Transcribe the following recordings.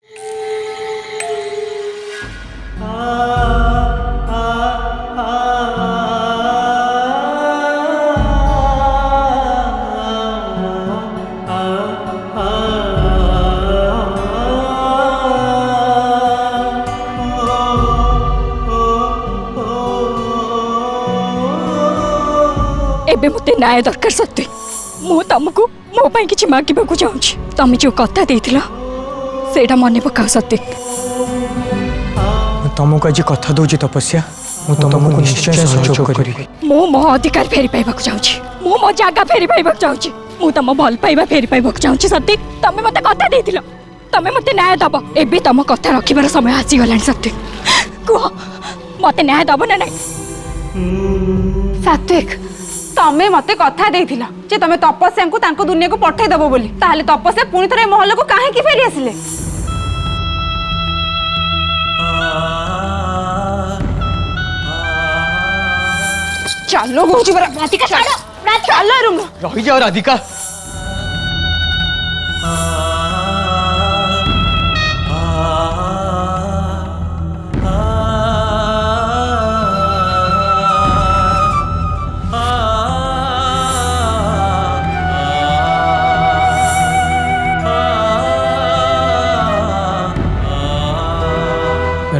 एबे मते न्याय दरकार सत्य मु तुमको मो पई किछि मागिबाकू चाहूछि तमे जो कथा देथिला सेटा मने पका सत्य तुमको आज कथा दूची तपस्या तुमको निश्चय सहयोग करी मु मो अधिकार फेरी पाइबाकू चाहूछि मु मो जागा फेरी पाइबाकू चाहूछि मु तम भल पाइबा फेरी पाइबाकू चाहूछि सत्य तमे मते कथा देथिला तमे मते न्याय दबो एबे तम कथा रखिबार समय आसी गलानी सत्य कुह मते न्याय दबो ना नहीं सात्विक तमे मते कथा देथिला जे तमे तपस्या को तांको दुनिया को पठै दबो बोली ताले तपस्या पुनी थरे महल को काहे की फेरी आसिले चलो बहुची बरा राधिका चलो राधिका चलो रूम रही जाओ राधिका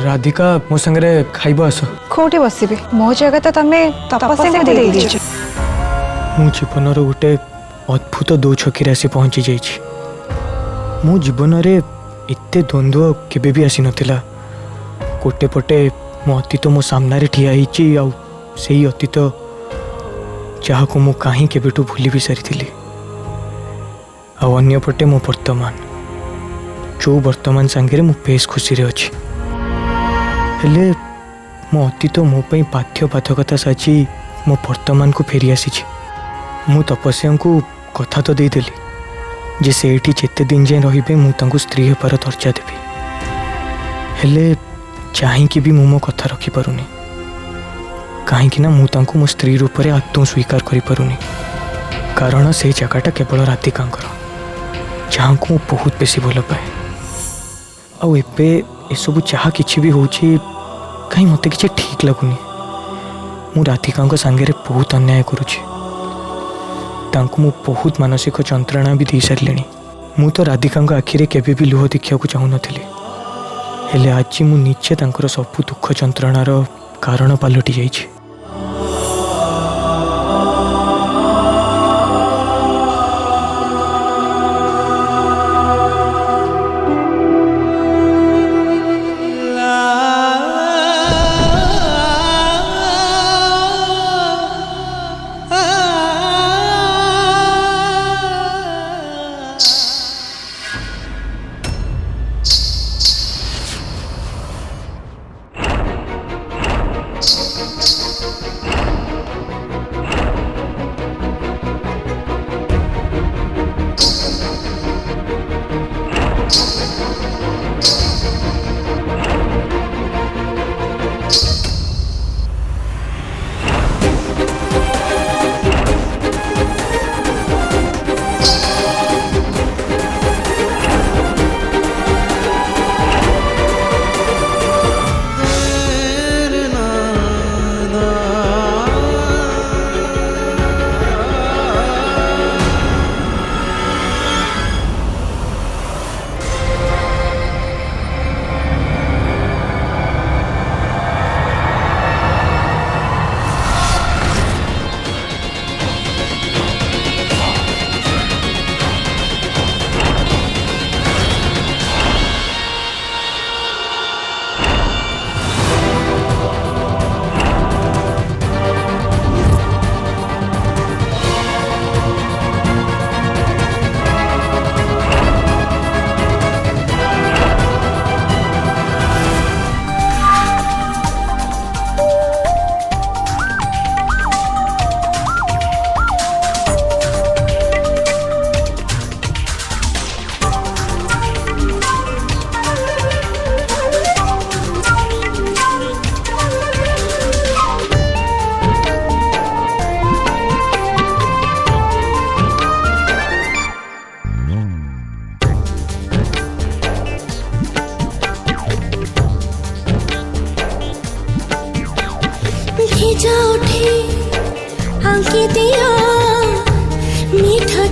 राधिका मो संगे खाइब आस कोठी बसिबे मो जगह तो तमे तपस्या को दे दीजिए मो जीवन गोटे अद्भुत दो छकी राशि पहुंची जाइछि मो जीवन रे एते द्वंद्व केबे भी आसी नथिला कोटे पटे मो अतीत मो सामने ठिया हिची आ सेही अतीत जहाँ को मु कहीं केबेटू भूली भी सारी आ अन्य पटे मो वर्तमान जो वर्तमान संगे मु बेस खुशी रे अछि हेले मो अतीत मो पई बाध्य बाधकता साची मो वर्तमान को फेरी आसी मु तपस्या को कथा तो देदेली जे सेठी जेते दिन जाए रहिबे मु तांको स्त्री हेबार दर्जा देबी हेले चाहिकी भी मु मो कथा रखी पारुनी कहीं ना मु तांको मो स्त्री रूप में आदौ स्वीकार करि पारुनी कारण से जगहटा केवल राधिकांकर जहाँ को बहुत बेसी भल पाए आउ एबे एसबू जहाँ किसी भी होची कहीं मत कि ठीक लगुनि मु राधिका सांगे बहुत अन्याय करुची तांको मु बहुत मानसिक जंत्रणा भी दे सारे मु तो राधिका आखिरे केबे भी लुह देखा चाहून हेले आज मु निजे तांकर सब दुख जंत्रणार कारण पलटि जाइछि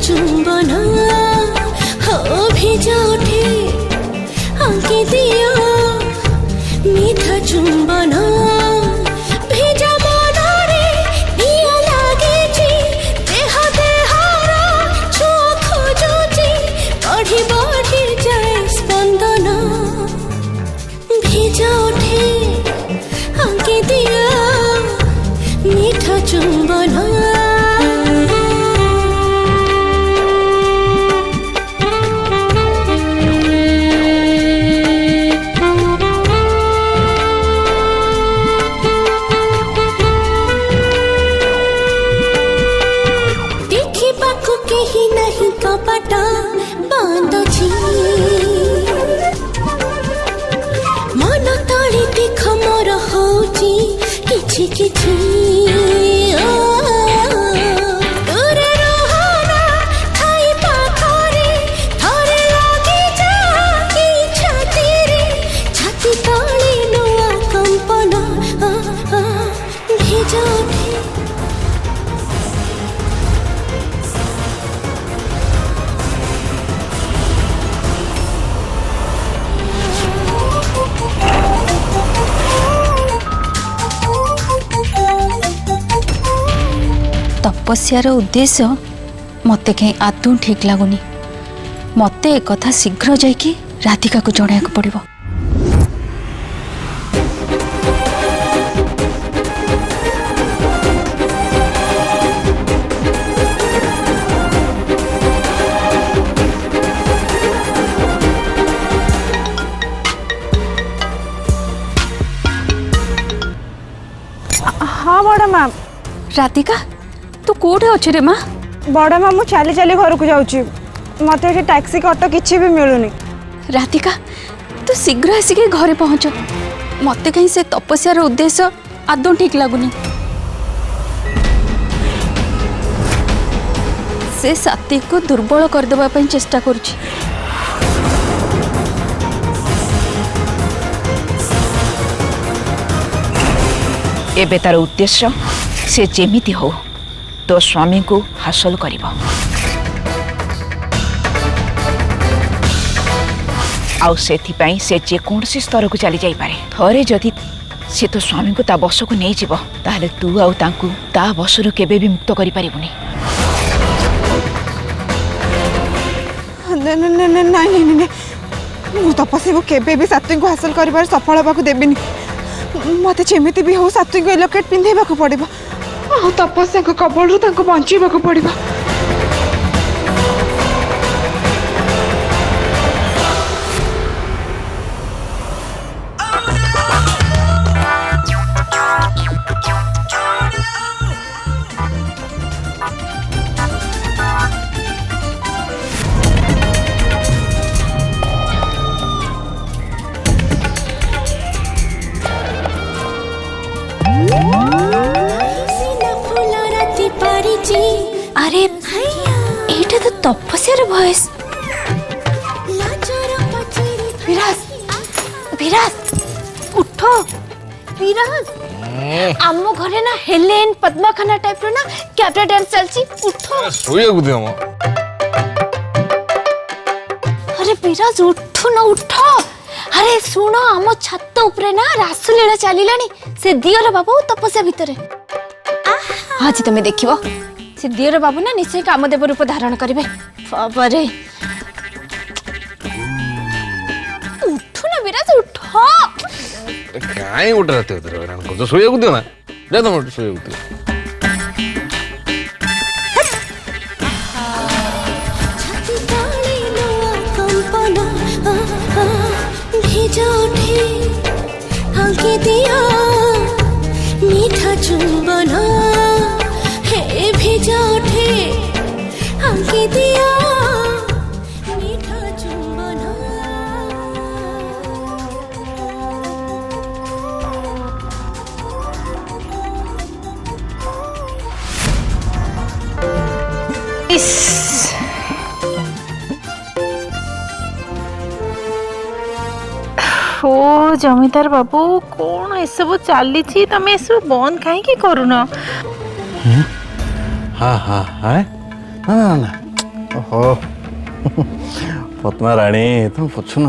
चुंबन हो भेजा उठे आंके दिया मीठा चुंबन भेजा मनरे निया लागे जी देह देहर छुआ खोजुची बढ़ी बढ़ी जाए स्पंदन भेजा उठे आंके दिया मीठा चुंबन कपटा बांध मन तले देख मोर होची किछि किछि दूरे रहना खाई पाखरे थरे लागे जाकी छाती तले नुआ कंपन भेजा उठे तपस्यार उद्देश्य मते कहीं आदौ ठीक लगुनि मते एक कथा शीघ्र जाइकी राधिका को जणाया पड़िबो। हाँ बड़ माँ राधिका तू कोठे अच्छे रे माँ? बड़ माँ मुझे चली चली घर को जाऊँगी मत टैक्सी की ऑटो किसी भी मिलूनी। राधिका तू शीघ्र आसिक घरे पहुँच मते कहीं से तपस्यार उद्देश्य आदौ ठीक लगुनि से सात्विक को दुर्बल करदेवा चेष्टा करुछि। एबे तार उद्देश्य से जेमिति हो तो स्वामी को हासिल करिबो आउ सेथिपाई से जे कोनसी स्तर को चली जाई पारे थरे जदि से तो स्वामी को ता बस को नहीं जीवो ताहले तू आउ तांकू ता बसरु केबे भी मुक्त करि परिबुनी। नहीं मु तपस्या को केबे भी सात्विक को हासिल करिबार सफल होबाकू देबिनी मते जेमिति भी हो सात्विक को लॉकेट पिंधेबाकू पड़िबो आ तपस्या को कबळरू तांको बंचीबाकू पड़िबो। अरे एटा तो तपस्यार भॉइस। विराज विराज उठो विराज आम घरे ना हेलेन पद्माखाना टाइप रो ना कैप्टा डांस चलची उठो सोया को दियो अरे विराज उठो ना उठो अरे सुनो आम छत ऊपर ना रासलीला चलिलानी से दियर बाबू तपस्या भितरे आज तुम देखिबो से दियर बाबू ना निश्चय कामदेव रूप धारण करेंगे। बाबरे उठो ना विराज उठो काहे उठ रहते हो तेरे हैरान को तो सोया को दियो ना जा तुम सोया को दियो भेजा उठे आंके दिया मीठा चुंबन हे भेजा उठे आंके दिया मीठा चुंबन ओ जमीदार बाबू कौन एसबू चली तमें एसबू बंद कहीं करून हाँ हाँ हाँ ना ना ना ओहो पद्मा राणी तुम पुछुन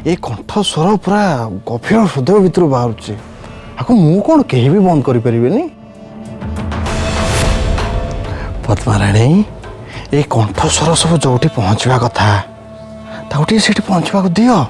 ये कंठस्वर पूरा गभीर हृदय भितर बाहर आको मु कौन कहीं भी बंद करि परिबेनी पद्मा राणी ये कंठस्वर सब जोटी पहुंचवा कथा ताउटी सेठी पहुंचवा को दियो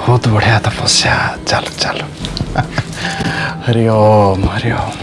बहुत बढ़िया तपस्या चलो चलो हरि ओम हरि ओम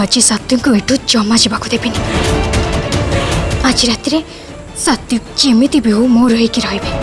आज सत्यम को एठू जमा जावाक देविनी आज राति सत्य जमी भी हो मोर होइकी रहिबे।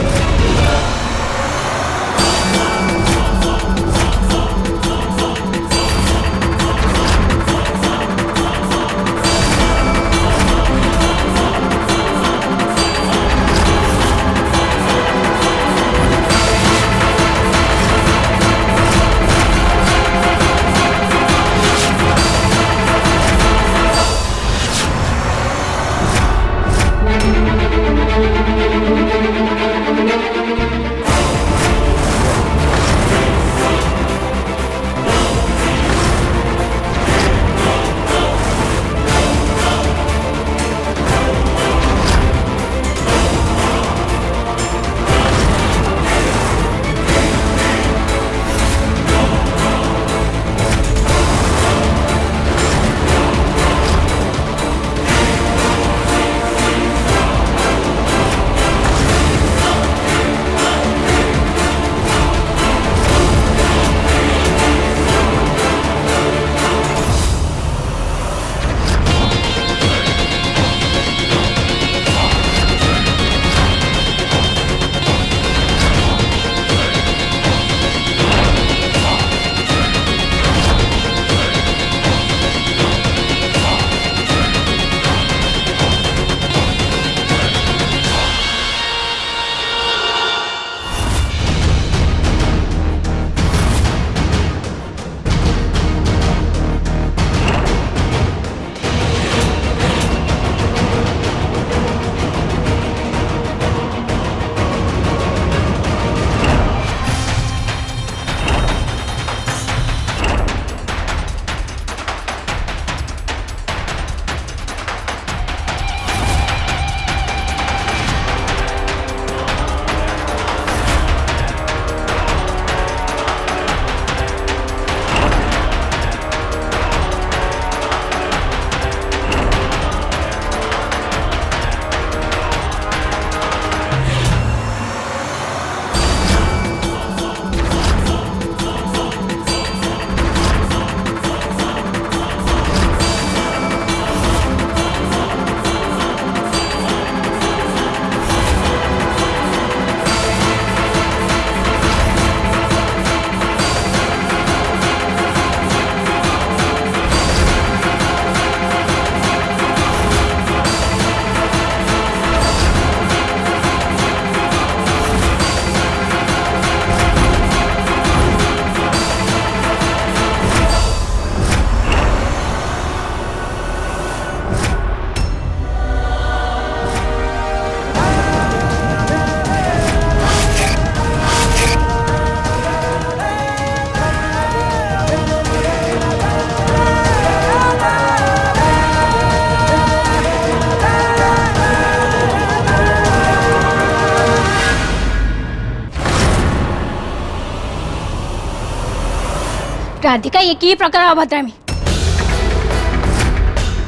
राधिका ये की प्रकार अभद्रामी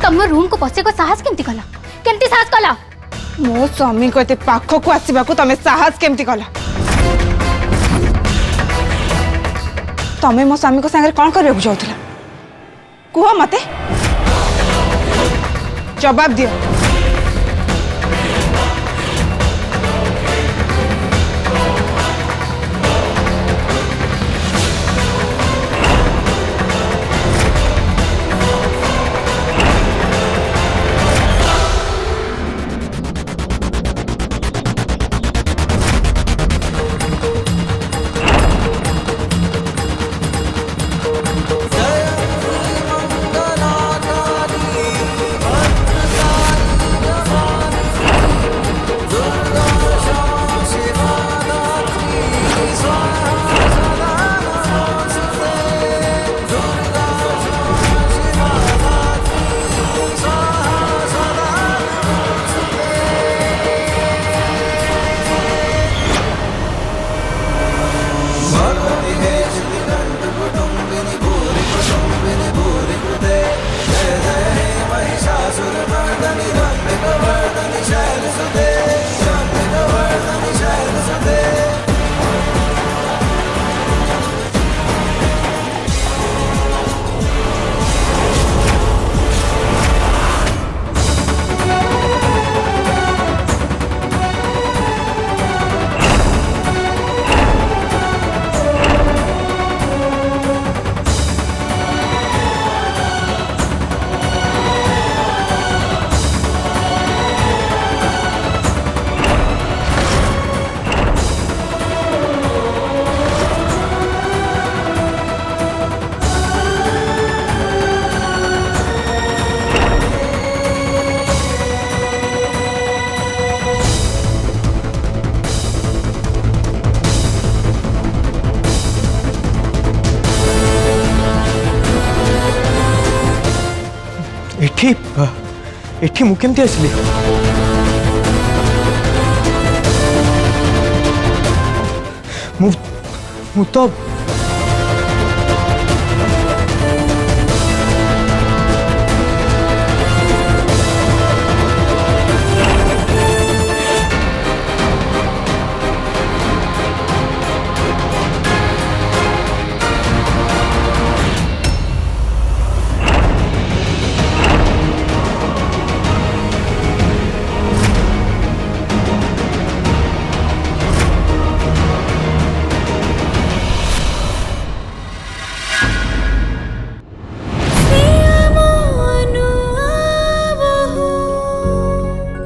तुम रूम को पसे को साहस केमती कला केमती साहस कला मो स्वामी को एते पाखो को आसीबा को तमे साहस केमती कला तमे मो स्वामी को संगे कोन करबा जाउतला कुह मते जवाब दियो एठी मु केमती आसली मु तो